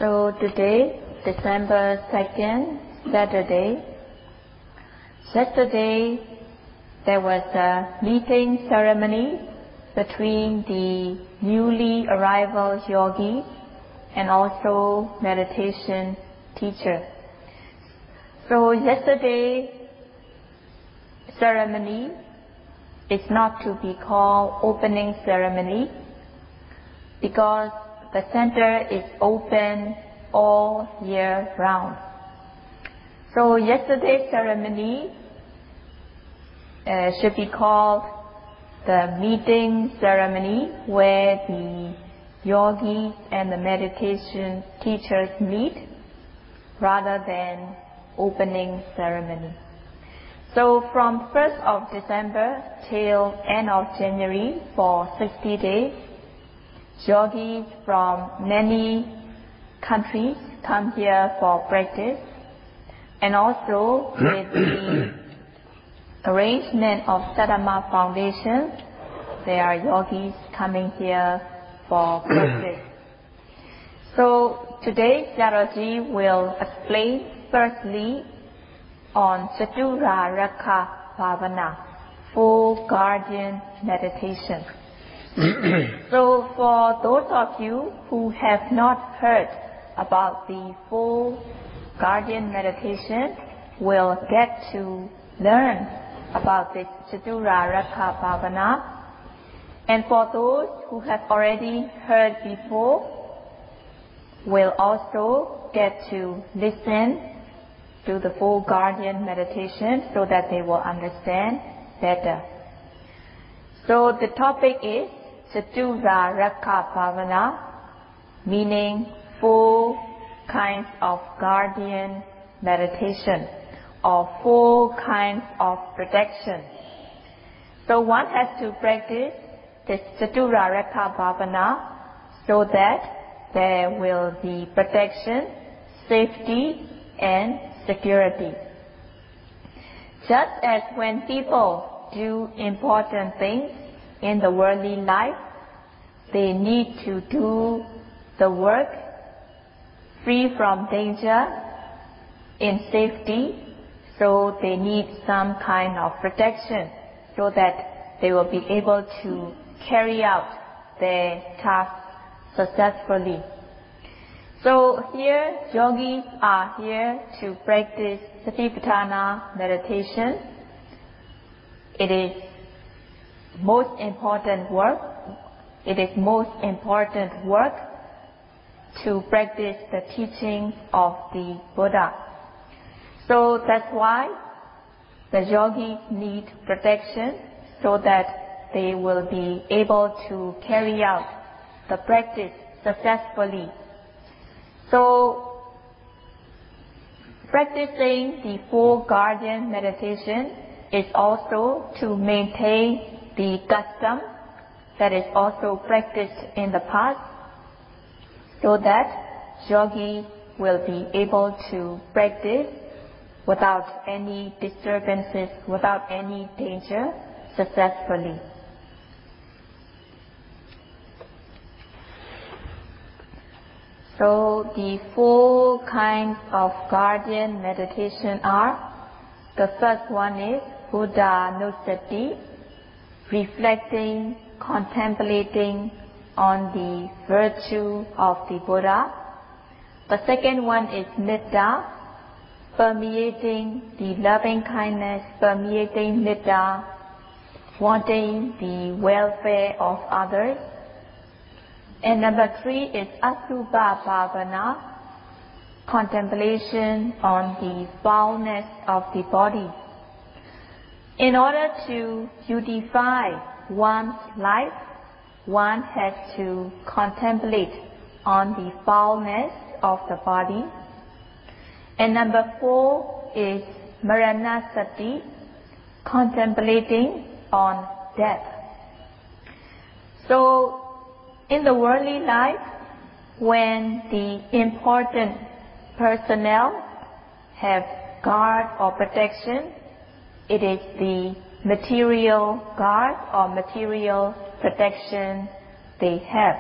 So today, December 2nd, Saturday. Yesterday, there was a meeting ceremony between the newly arrival yogi and also meditation teacher. So yesterday ceremony is not to be called opening ceremony because the center is open all year round. So yesterday's ceremony should be called the meeting ceremony, where the yogis and the meditation teachers meet, rather than opening ceremony. So from 1st of December till end of January, for 60 days, yogis from many countries come here for practice, and also with the arrangement of Dhamma Foundation, there are yogis coming here for practice. So today Sayadaw will explain firstly on Chatura Rakha Bhavana, full guardian meditation. So for those of you who have not heard about the full guardian meditation, will get to learn about this Chatura Rakha Bhavana. And for those who have already heard before, will also get to listen to the full guardian meditation so that they will understand better. So the topic is Chatura Rakha Bhavana, meaning full kinds of guardian meditation, or full kinds of protection. So one has to practice this Chatura Rakha Bhavana so that there will be protection, safety and security. Just as when people do important things in the worldly life, they need to do the work free from danger, in safety, so they need some kind of protection so that they will be able to carry out their task successfully. So here, yogis are here to practice Satipatthana meditation. It is most important work. It is most important work to practice the teaching of the Buddha. So that's why the yogis need protection, so that they will be able to carry out the practice successfully. So practicing the full guardian meditation is also to maintain the custom that is also practiced in the past, so that yogis will be able to practice without any disturbances, without any danger, successfully. So the four kinds of guardian meditation are: the first one is Buddha Nusati, reflecting, contemplating on the virtue of the Buddha. The second one is Metta, permeating the loving kindness, permeating Metta, wanting the welfare of others. And number 3 is Asubha Bhavana, contemplation on the foulness of the body. In order to beautify one's life, one has to contemplate on the foulness of the body. And number 4 is Maranasati, contemplating on death. So in the worldly life, when the important personnel have guard or protection, it is the material guard or material protection they have.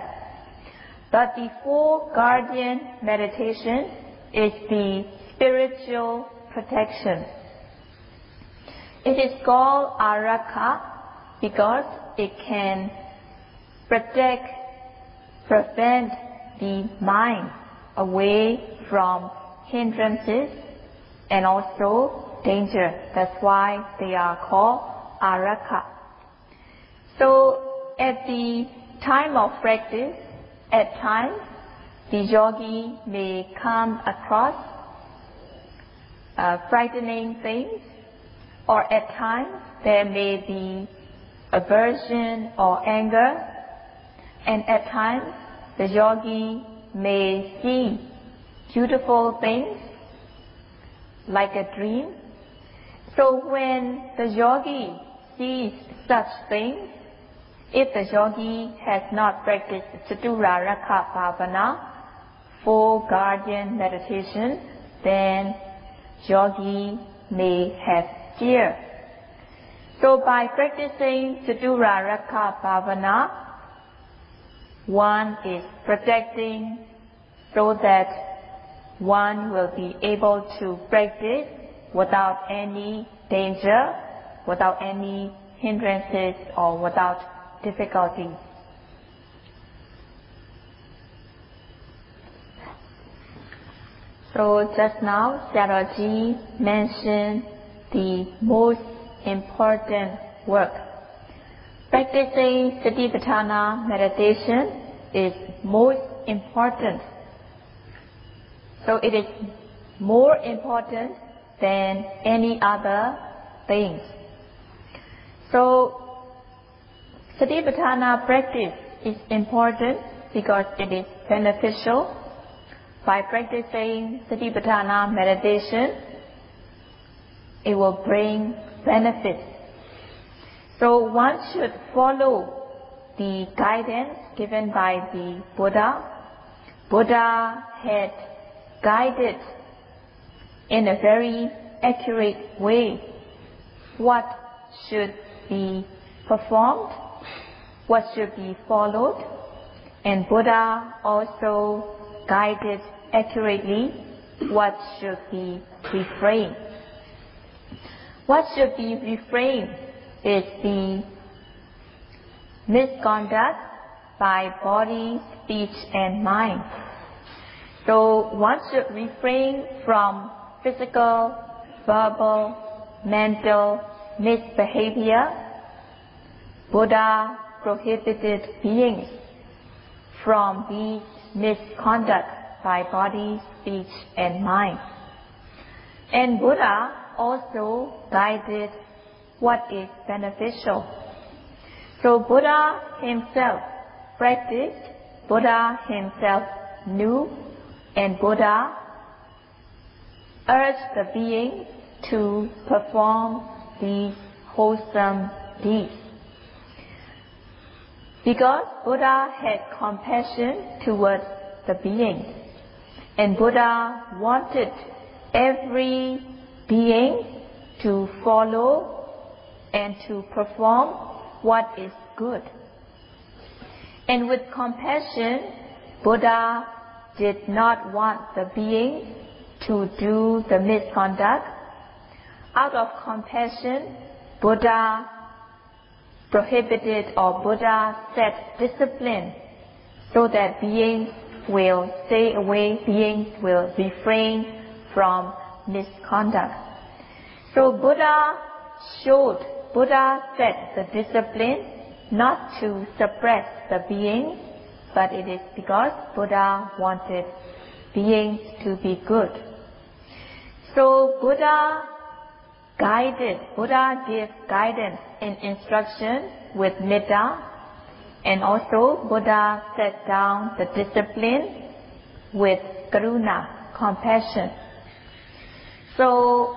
But the Four Guardian meditation is the spiritual protection. It is called Arakha because it can prevent the mind away from hindrances and also danger. That's why they are called Arakha. So at the time of practice, at times the yogi may come across frightening things, or at times there may be aversion or anger, and at times the yogi may see beautiful things like a dream. So when the yogi sees such things, if the yogi has not practiced Caturaraka Bhavana, Four Guardian meditation, then yogi may have fear. So by practicing Caturaraka Bhavana, one is protecting so that one will be able to practice without any danger, without any hindrances, or without difficulties. So just now, Sayadaw mentioned the most important work. Practicing Satipatthana meditation is most important. So it is more important than any other thing. So Satipatthana practice is important because it is beneficial. By practicing Satipatthana meditation, it will bring benefits. So one should follow the guidance given by the Buddha. Buddha had guided in a very accurate way what should be performed, what should be followed, and Buddha also guided accurately what should be refrained. What should be refrained is the misconduct by body, speech, and mind. So one should refrain from physical, verbal, mental misbehavior. Buddha prohibited beings from these misconduct by body, speech, and mind. And Buddha also guided what is beneficial. So Buddha himself practiced, Buddha himself knew, and Buddha urged the being to perform these wholesome deeds. Because Buddha had compassion towards the beings, and Buddha wanted every being to follow and to perform what is good. And with compassion, Buddha did not want the being to do the misconduct. Out of compassion, Buddha prohibited, or Buddha set discipline so that beings will stay away, beings will refrain from misconduct. So Buddha set the discipline not to suppress the beings, but it is because Buddha wanted beings to be good. So Buddha gave guidance and instruction with metta, and also Buddha set down the discipline with karuna, compassion. So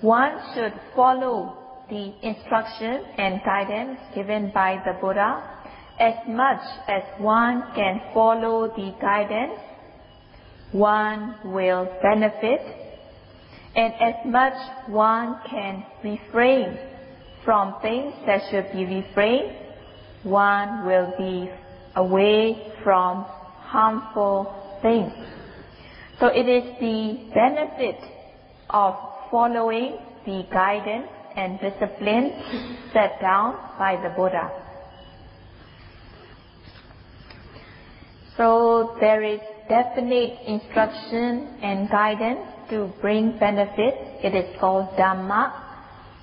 one should follow the instruction and guidance given by the Buddha. As much as one can follow the guidance, one will benefit, and as much one can refrain from things that should be refrained, one will be away from harmful things. So it is the benefit of following the guidance and discipline set down by the Buddha. So there is definite instruction and guidance to bring benefit. It is called Dhamma.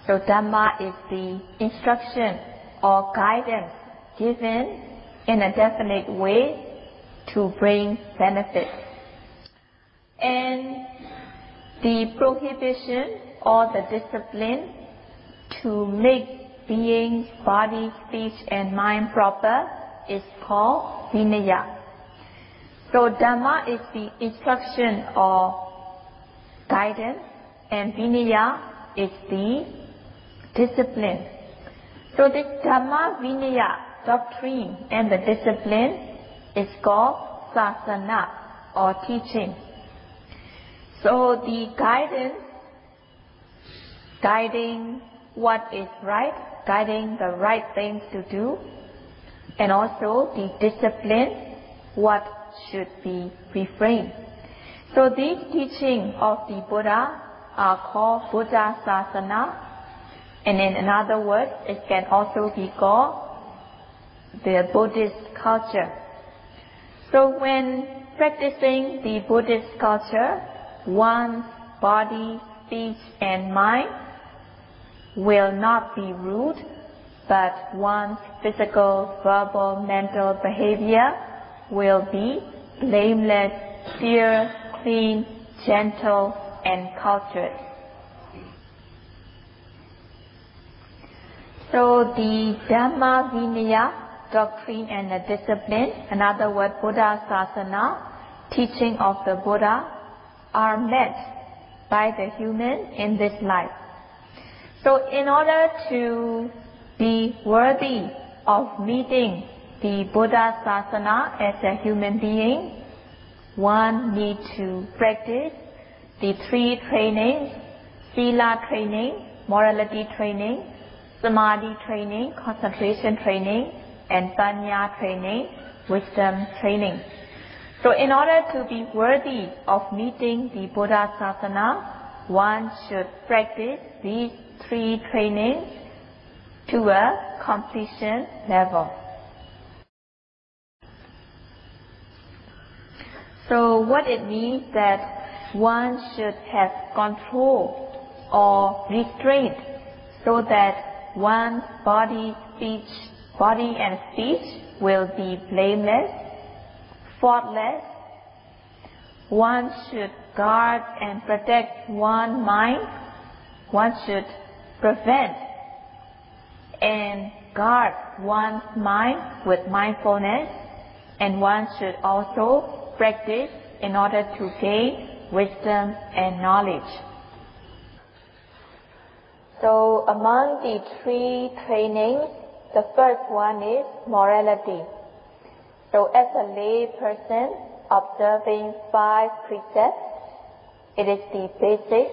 So Dhamma is the instruction or guidance given in a definite way to bring benefit. And the prohibition or the discipline to make beings, body, speech and mind proper is called Vinaya. So Dhamma is the instruction or guidance, and Vinaya is the discipline. So this Dhamma Vinaya doctrine and the discipline is called Sasana or teaching. So the guidance, guiding what is right, guiding the right things to do, and also the discipline, what should be refrained. So these teachings of the Buddha are called Buddha Sasana, and in another word, it can also be called the Buddhist culture. So when practicing the Buddhist culture, one's body, speech and mind will not be rude, but one's physical, verbal, mental behavior will be blameless, pure, clean, gentle and cultured. So the Dhamma Vinaya doctrine and the discipline, another word Buddha Sasana, teaching of the Buddha, are met by the human in this life. So in order to be worthy of meeting the Buddha Sasana as a human being, one needs to practice the 3 trainings: Sila training, morality training, Samadhi training, concentration training, and Panya training, wisdom training. So in order to be worthy of meeting the Buddha Sasana, one should practice these 3 trainings to a completion level. So what it means that one should have control or restraint so that one's body and speech will be blameless, faultless. One should guard and protect one's mind. One should prevent and guard one's mind with mindfulness, and one should also practice in order to gain wisdom and knowledge. So among the 3 trainings, the first one is morality. So as a lay person observing 5 precepts, it is the basic.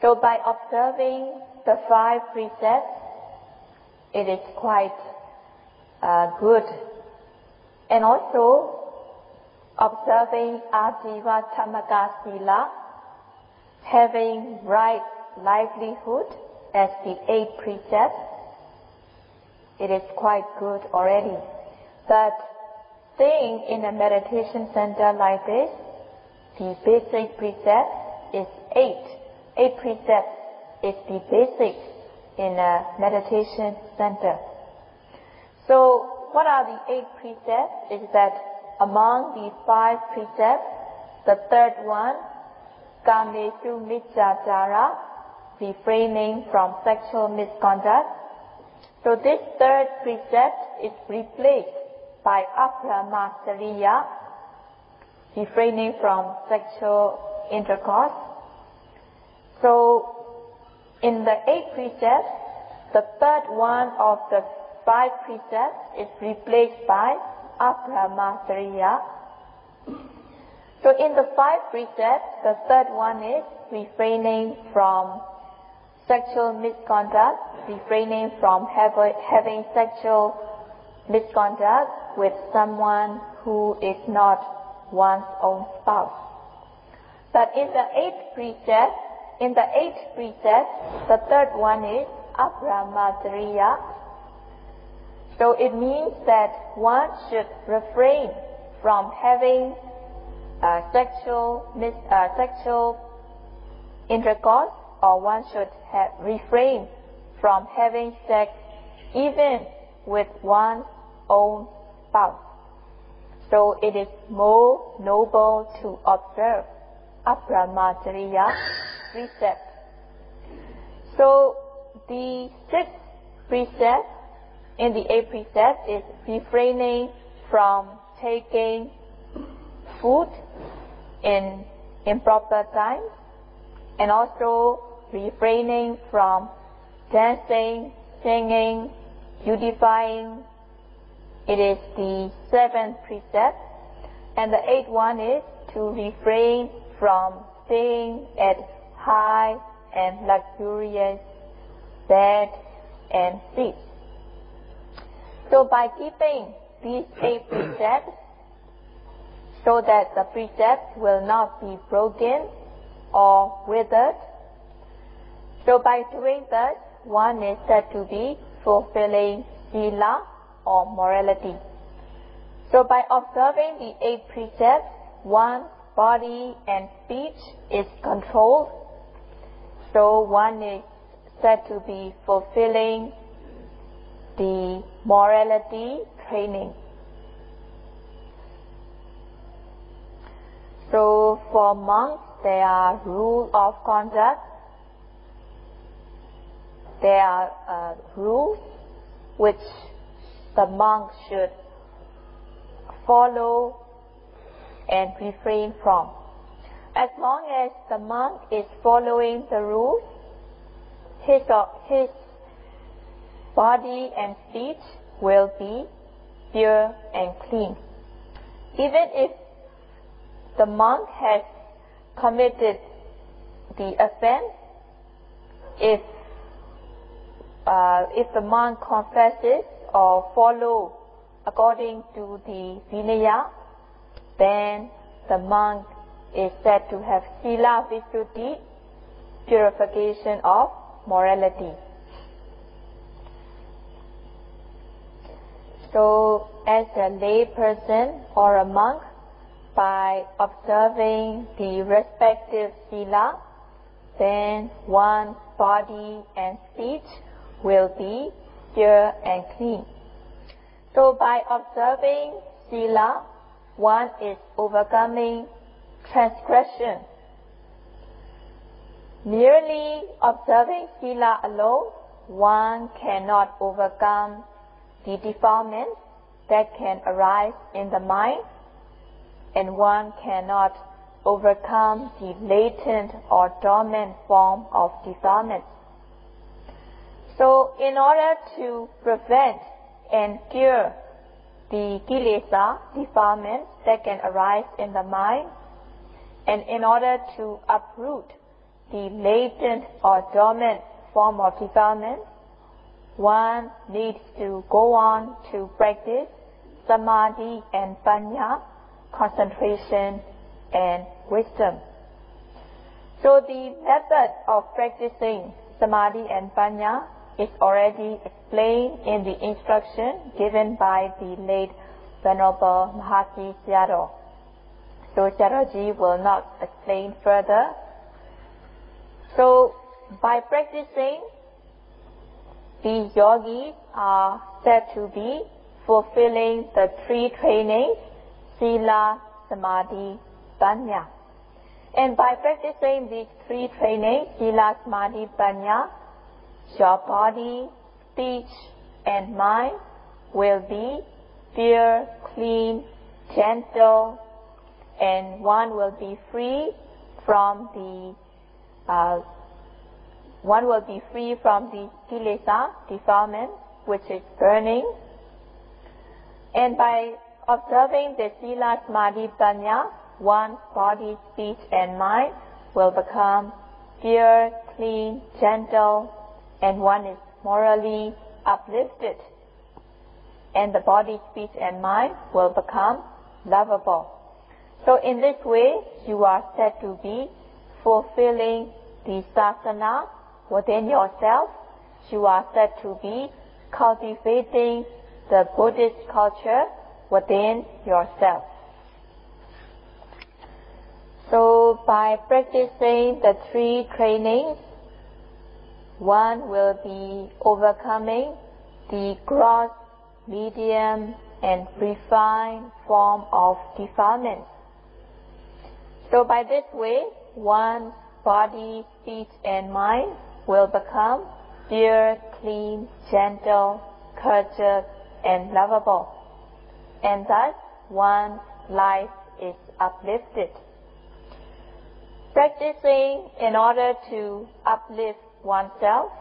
So by observing the 5 precepts, it is quite good. And also observing Ajiva Tamaka Sila, having right livelihood as the 8th precept, it is quite good already. But staying in a meditation center like this, the basic precept is 8. 8 precepts is the basic in a meditation center. So what are the 8 precepts? Is that among the 5 precepts, the third one, Kamesu Micchācara, refraining from sexual misconduct. So this third precept is replaced by Apramasariya, refraining from sexual intercourse. So in the 8th precept, the third one of the 5 precepts is replaced by Apramasariya. So in the 5 precepts, the third one is refraining from sexual misconduct, refraining from having sexual misconduct with someone who is not one's own spouse. But in the eighth precept, the third one is Abhramatariya. So it means that one should refrain from having sexual intercourse, or one should refrain from having sex even with one's own spouse. So it is more noble to observe Abhramatariya precept. So the sixth precept in the eighth precept is refraining from taking food in improper times, and also refraining from dancing, singing, beautifying. It is the seventh precept. And the eighth one is to refrain from staying at high and luxurious beds and seats. So by keeping these eight precepts, so that the precepts will not be broken or withered, so by doing that, one is said to be fulfilling sila or morality. So by observing the eight precepts, one's body and speech is controlled. So one is said to be fulfilling the morality training. So for monks, there are rules of conduct. There are rules which the monk should follow and refrain from. As long as the monk is following the rules, his body and speech will be pure and clean. Even if the monk has committed the offense, if the monk confesses or follows according to the Vinaya, then the monk is said to have Sila Visuddhi, purification of morality. So as a lay person or a monk, by observing the respective Sila, then one's body and speech will be pure and clean. So by observing Sila, one is overcoming transgression. Merely observing Sila alone, one cannot overcome the defilements that can arise in the mind, and one cannot overcome the latent or dormant form of defilements. So in order to prevent and cure the kilesa, defilements that can arise in the mind, and in order to uproot the latent or dormant form of defilement, one needs to go on to practice samadhi and panya, concentration and wisdom. So the method of practicing samadhi and panya is already explained in the instruction given by the late Venerable Mahasi Sayadaw. So Sayadawji will not explain further. So by practicing, the yogis are said to be fulfilling the three trainings, Sila, Samadhi, Panya. And by practicing these three trainings, Sila, Samadhi, Panya, your body, speech, and mind will be pure, clean, gentle, and one will be free from the kilesa, defilement, which is burning. And by observing the Sila, Samadhi, Panya, one's body, speech, and mind will become pure, clean, gentle, and one is morally uplifted. and the body, speech and mind will become lovable. So in this way, you are said to be fulfilling the sasana within yourself. You are said to be cultivating the Buddhist culture within yourself. So by practicing the three trainings, one will be overcoming the gross, medium and refined form of defilement. So by this way, one's body, speech and mind will become pure, clean, gentle, courteous and lovable. And thus one's life is uplifted. Practicing in order to uplift oneself,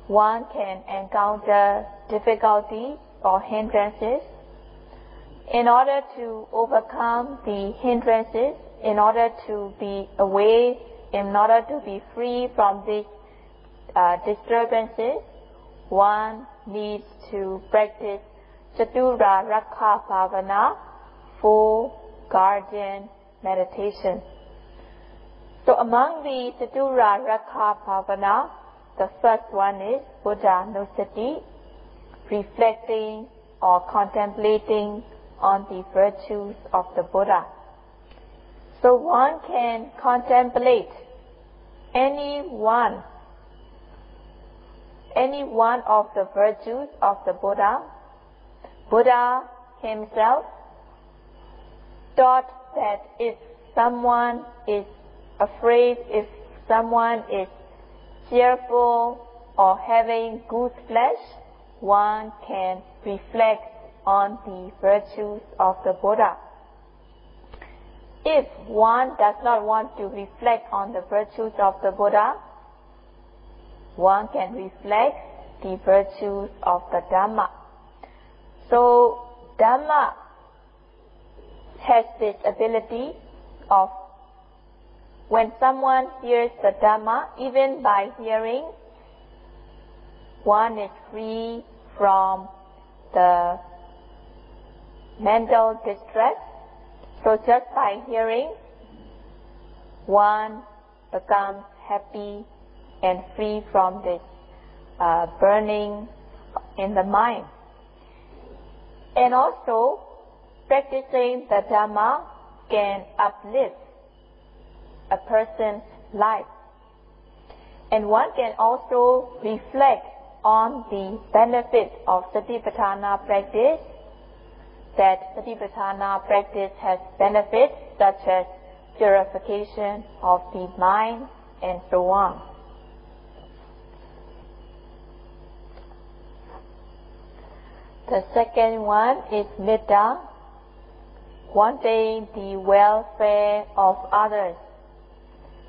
one can encounter difficulties or hindrances. In order to overcome the hindrances, in order to be away, in order to be free from these disturbances, one needs to practice Catura Rakha Bhavana, full guardian meditation. So among the Catura Rakha Bhavana, the first one is Buddha Nusati, reflecting or contemplating on the virtues of the Buddha. So one can contemplate any one of the virtues of the Buddha. Buddha himself taught that if someone is afraid, if someone is cheerful or having good flesh, one can reflect on the virtues of the Buddha. If one does not want to reflect on the virtues of the Buddha, one can reflect the virtues of the Dhamma. So Dhamma has this ability of, when someone hears the Dhamma, even by hearing, one is free from the mental distress. So just by hearing, one becomes happy and free from this burning in the mind. And also, practicing the Dhamma can uplift a person's life. And one can also reflect on the benefit of Satipatthana practice, that Satipatthana practice has benefits such as purification of the mind and so on. The second one is Metta, wanting the welfare of others.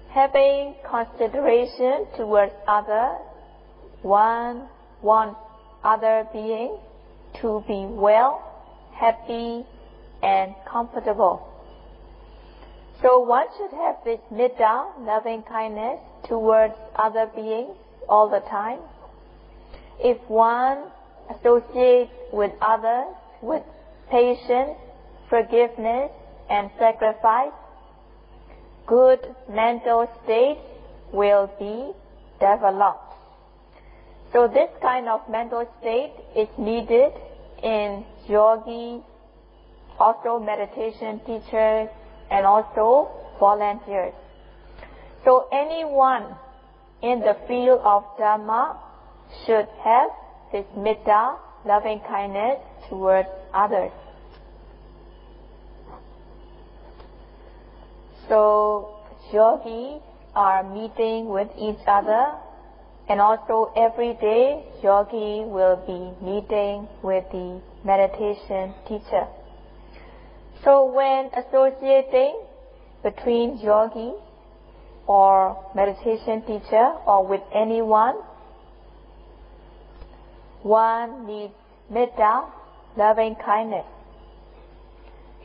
Having consideration towards others, one wants other beings to be well, happy and comfortable. So one should have this metta, loving kindness towards other beings all the time. If one associates with others with patience, forgiveness and sacrifice, good mental state will be developed. So this kind of mental state is needed in yogis, also meditation teachers, and also volunteers. So anyone in the field of Dhamma should have this metta, loving kindness towards others. So yogis are meeting with each other, and also every day yogi will be meeting with the meditation teacher. So when associating between yogi or meditation teacher or with anyone, one needs metta, loving kindness,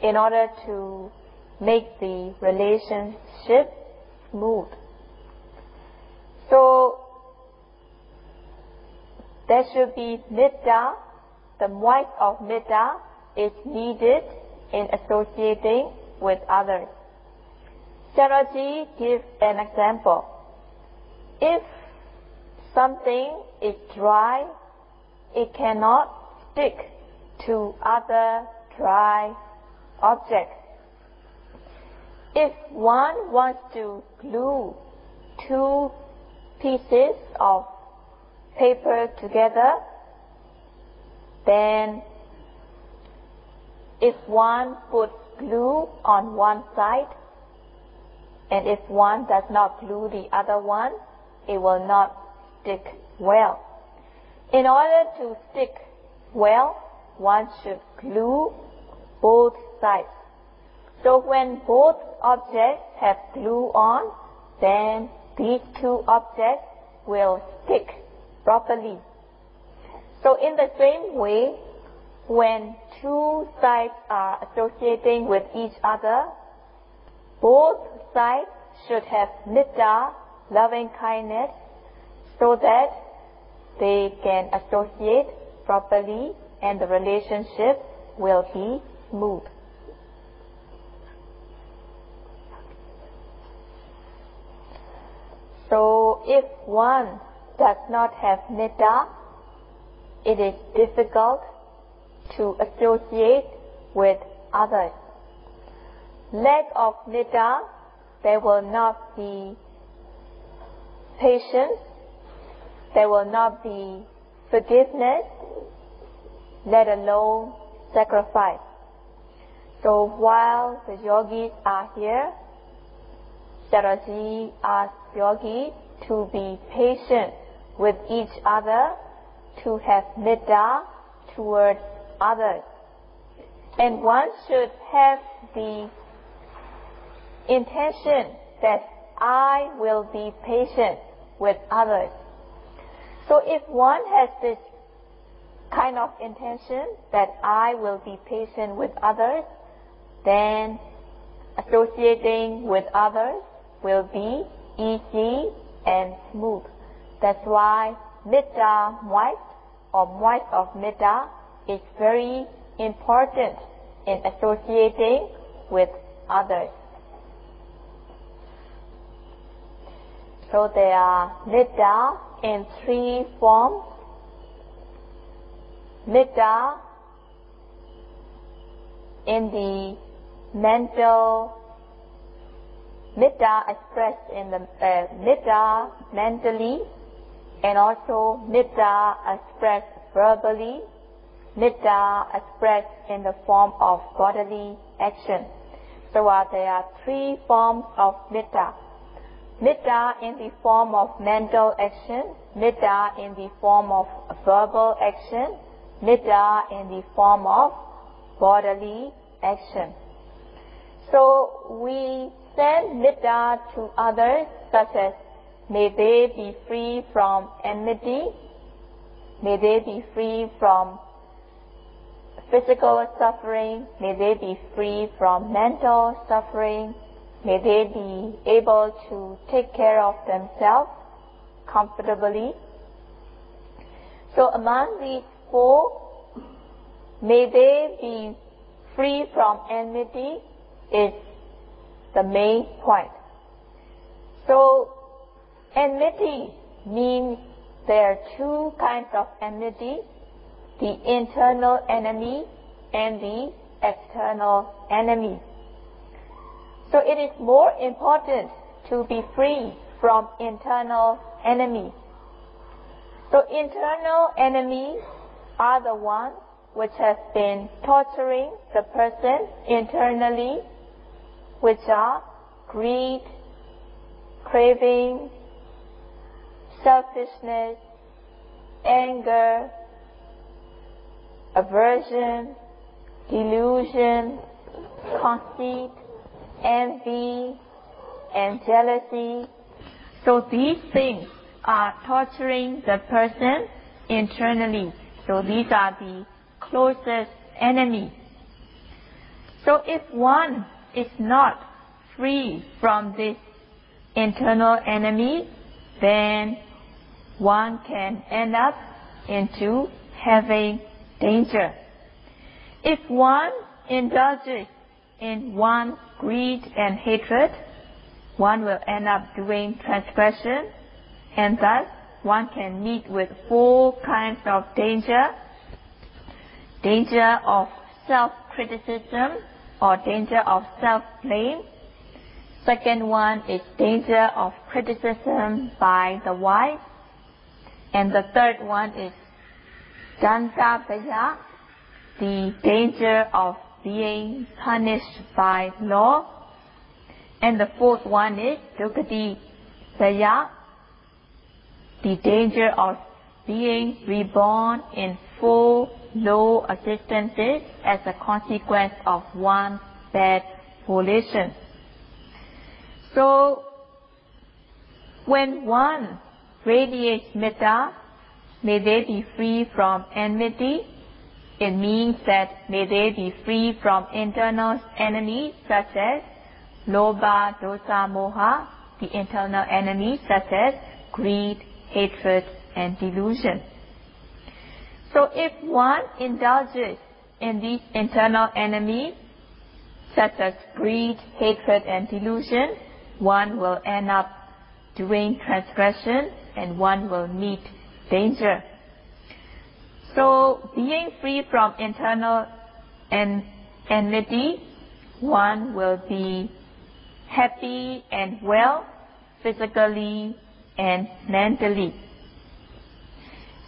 in order to make the relationship smooth. So there should be metta the might of metta is needed in associating with others. Sayadaw gives an example. If something is dry, it cannot stick to other dry objects. If one wants to glue two pieces of paper together, then if one puts glue on one side, and if one does not glue the other one, it will not stick well. In order to stick well, one should glue both sides. So when both objects have glue on, then these two objects will stick properly. So in the same way, when two sides are associating with each other, both sides should have metta, loving kindness, so that they can associate properly and the relationship will be smooth. So if one does not have metta, it is difficult to associate with others. Lack of metta, there will not be patience, there will not be forgiveness, let alone sacrifice. So while the yogis are here, Sayadaw asks yogis to be patient with each other, to have metta towards others. And one should have the intention that I will be patient with others. So if one has this kind of intention that I will be patient with others, then associating with others will be easy and smooth. That's why metta might or might of metta is very important in associating with others. So there are metta in three forms. Metta in the mental, metta expressed in the metta mentally, and also metta expressed verbally, metta expressed in the form of bodily action. So there are three forms of metta. Metta in the form of mental action, metta in the form of verbal action, metta in the form of bodily action. So we send metta to others, such as may they be free from enmity, may they be free from physical suffering, may they be free from mental suffering, may they be able to take care of themselves comfortably. So among these four, may they be free from enmity is the main point. So enmity means there are two kinds of enmity, the internal enemy and the external enemy. So it is more important to be free from internal enemies. So internal enemies are the ones which have been torturing the person internally, which are greed, craving, selfishness, anger, aversion, delusion, conceit, envy, and jealousy. So these things are torturing the person internally. So these are the closest enemies. So if one is not free from this internal enemy, then one can end up into having danger. If one indulges in one greed and hatred, one will end up doing transgression, and thus one can meet with 4 kinds of danger. Danger of self-criticism or danger of self-blame. Second one is danger of criticism by the wise. And the third one is Dandabhaya, the danger of being punished by law. And the fourth one is Dukkhadaya, the danger of being reborn in 4 low existences as a consequence of one bad volition. So, when one radiates metta, may they be free from enmity. It means that may they be free from internal enemies such as lobha, dosa, moha, the internal enemies such as greed, hatred, and delusion. So if one indulges in these internal enemies, such as greed, hatred, and delusion, one will end up doing transgression and one will meet danger. So being free from internal enmity, one will be happy and well physically and mentally.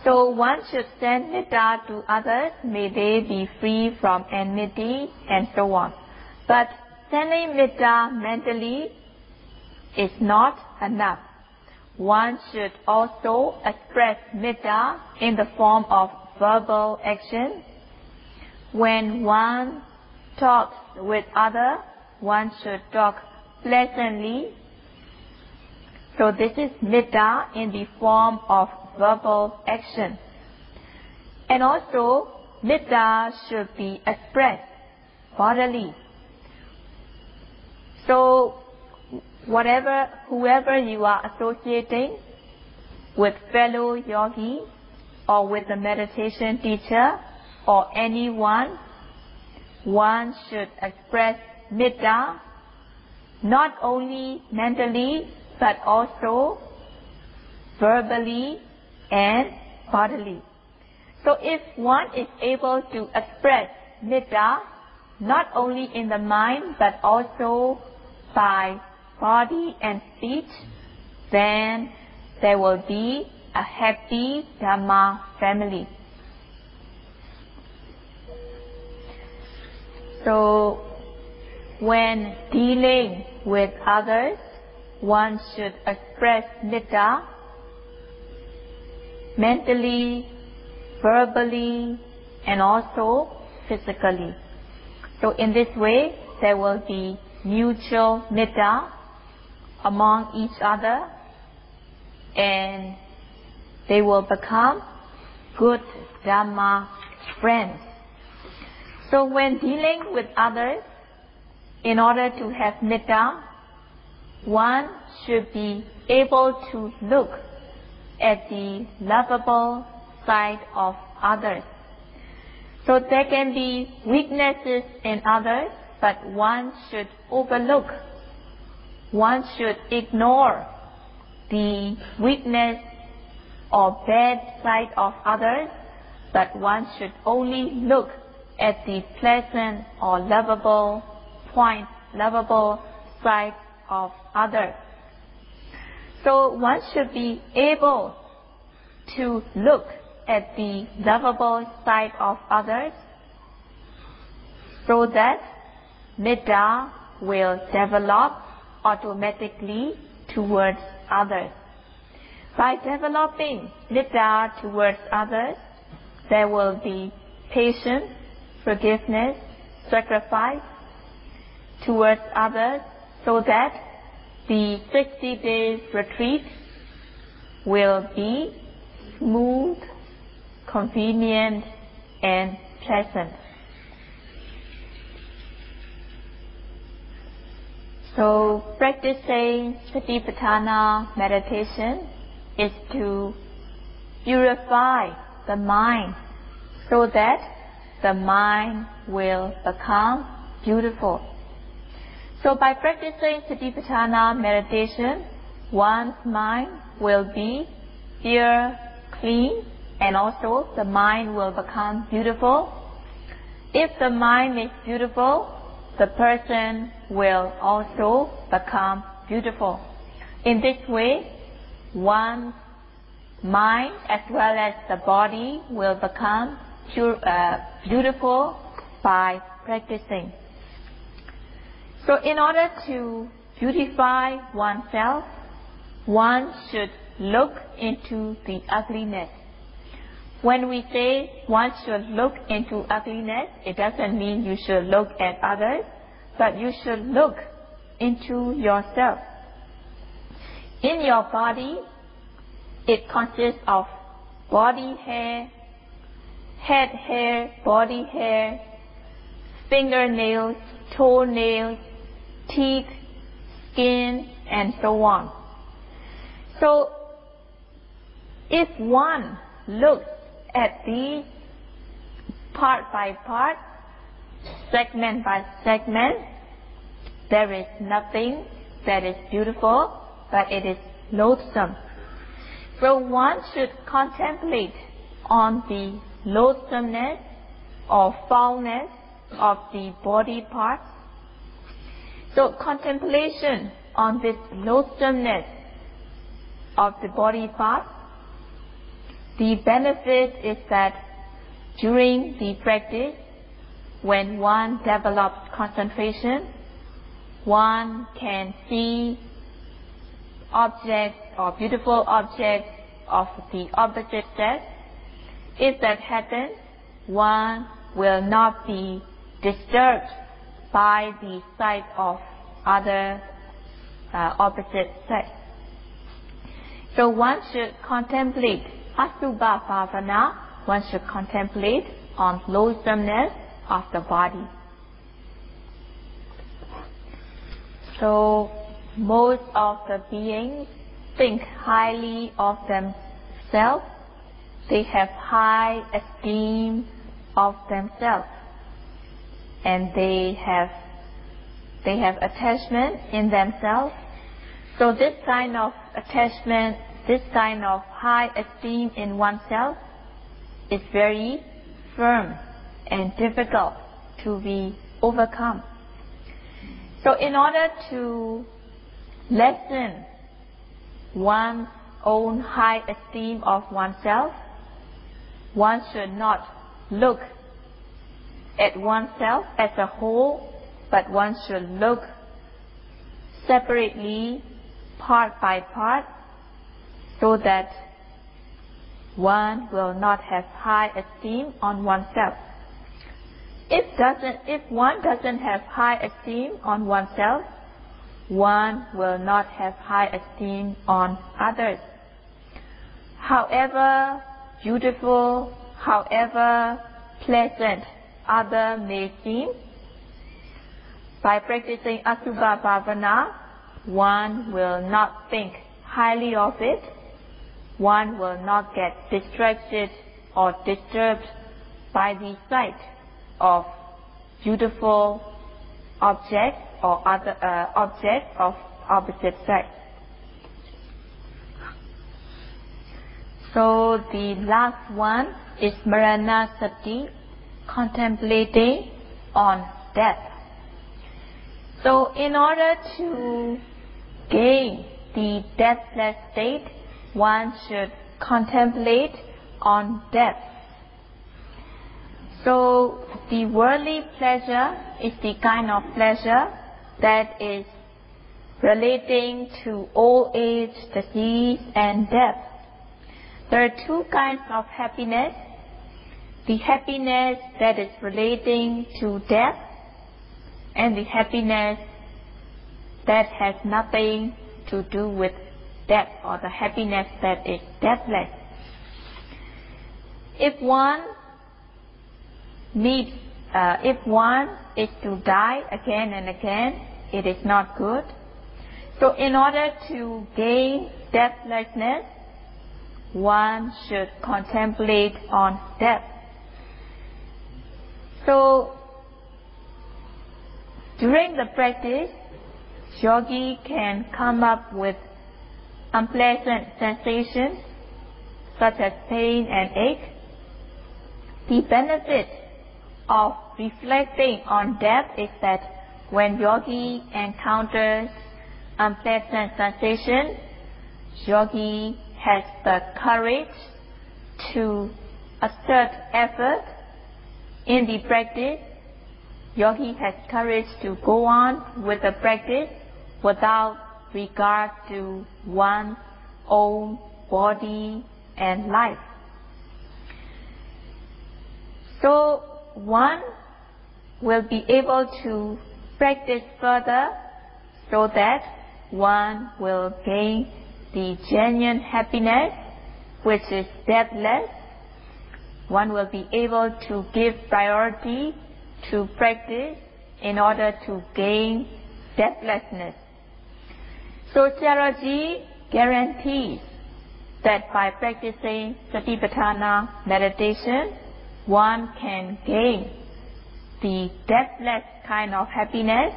So one should send metta to others, may they be free from enmity and so on. But sending metta mentally is not enough. One should also express metta in the form of verbal action. When one talks with others, one should talk pleasantly. So this is metta in the form of verbal action. And also, metta should be expressed bodily. So, whoever you are associating with fellow yogi or with the meditation teacher or anyone, one should express metta not only mentally but also verbally and bodily. So if one is able to express metta not only in the mind but also by body and speech, then there will be a happy Dhamma family. So when dealing with others, one should express metta mentally, verbally, and also physically. So in this way, there will be mutual metta among each other, and they will become good Dhamma friends. So when dealing with others, in order to have metta, one should be able to look at the lovable side of others. So there can be weaknesses in others, but one should overlook, one should ignore the weakness or bad side of others, but one should only look at the pleasant or lovable point, lovable side of others. So one should be able to look at the lovable side of others so that metta will develop automatically towards others. By developing metta towards others, there will be patience, forgiveness, sacrifice towards others, so that the 60 days retreat will be smooth, convenient, and pleasant. So practicing Satipatthana meditation is to purify the mind so that the mind will become beautiful. So by practicing Satipatthana meditation, one's mind will be pure, clean, and also the mind will become beautiful. If the mind is beautiful, the person will also become beautiful. In this way, one's mind as well as the body will become beautiful by practicing. So in order to beautify oneself, one should look into the ugliness. When we say one should look into ugliness, it doesn't mean you should look at others, but you should look into yourself. In your body, it consists of body hair, head hair, body hair, fingernails, toenails, teeth, skin, and so on. So, if one looks at these part by part, segment by segment, there is nothing that is beautiful, but it is loathsome. So one should contemplate on the loathsomeness or foulness of the body parts. So contemplation on this loathsomeness of the body parts, the benefit is that during the practice, when one develops concentration, one can see objects or beautiful objects of the opposite sex. If that happens, one will not be disturbed by the sight of other opposite sex. So one should contemplate Asubha Bhavana, one should contemplate on loathsomeness of the body. So most of the beings think highly of themselves. They have high esteem of themselves, and they have attachment in themselves. So this kind of attachment, this kind of high esteem in oneself is very firm and difficult to be overcome. So in order to lessen one's own high esteem of oneself, one should not look at oneself as a whole, but one should look separately, part by part, so that one will not have high esteem on oneself. If one doesn't have high esteem on oneself, one will not have high esteem on others. However beautiful, however pleasant other may seem, by practicing Asubha Bhavana, one will not think highly of it. One will not get distracted or disturbed by the sight of beautiful objects or other objects of opposite sex. So the last one is Marana Sati, contemplating on death. So in order to gain the deathless state, one should contemplate on death. So the worldly pleasure is the kind of pleasure that is relating to old age, disease, and death. There are two kinds of happiness. The happiness that is relating to death, and the happiness that has nothing to do with death, or the happiness that is deathless. If one is to die again and again, it is not good. So in order to gain deathlessness, one should contemplate on death. So, during the practice, yogi can come up with unpleasant sensations such as pain and ache. The benefit of reflecting on that is that when yogi encounters unpleasant sensation, yogi has the courage to assert effort in the practice. Yogi has courage to go on with the practice without regard to one's own body and life. So one will be able to practice further so that one will gain the genuine happiness which is deathless. One will be able to give priority to practice in order to gain deathlessness. So Sayadaw guarantees that by practicing Satipatthana meditation, one can gain the deathless kind of happiness,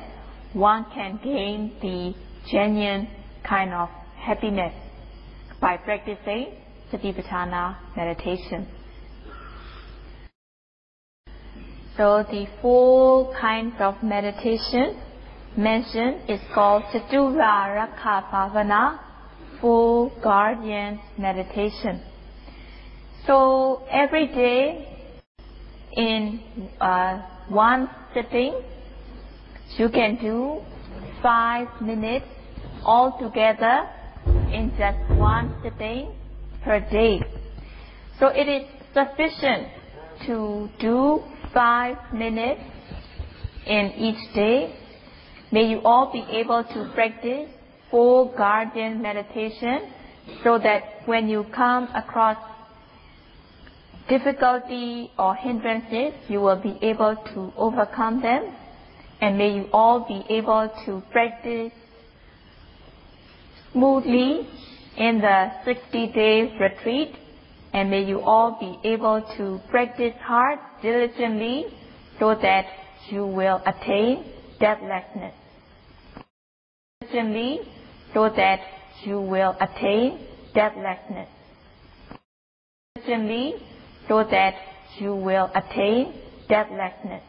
one can gain the genuine kind of happiness by practicing Satipatthana meditation. So the 4 kinds of meditation mentioned is called Chatura Rakha Bhavana, 4 guardian meditation. So every day in one sitting, you can do 5 minutes altogether in just one sitting per day. So it is sufficient to do 5 minutes in each day. May you all be able to practice 4 guardian meditation so that when you come across difficulty or hindrances, you will be able to overcome them. And may you all be able to practice smoothly in the 60-day retreat. And may you all be able to practice hard, diligently, so that you will attain deathlessness. Diligently, so that you will attain deathlessness. Diligently, so that you will attain deathlessness.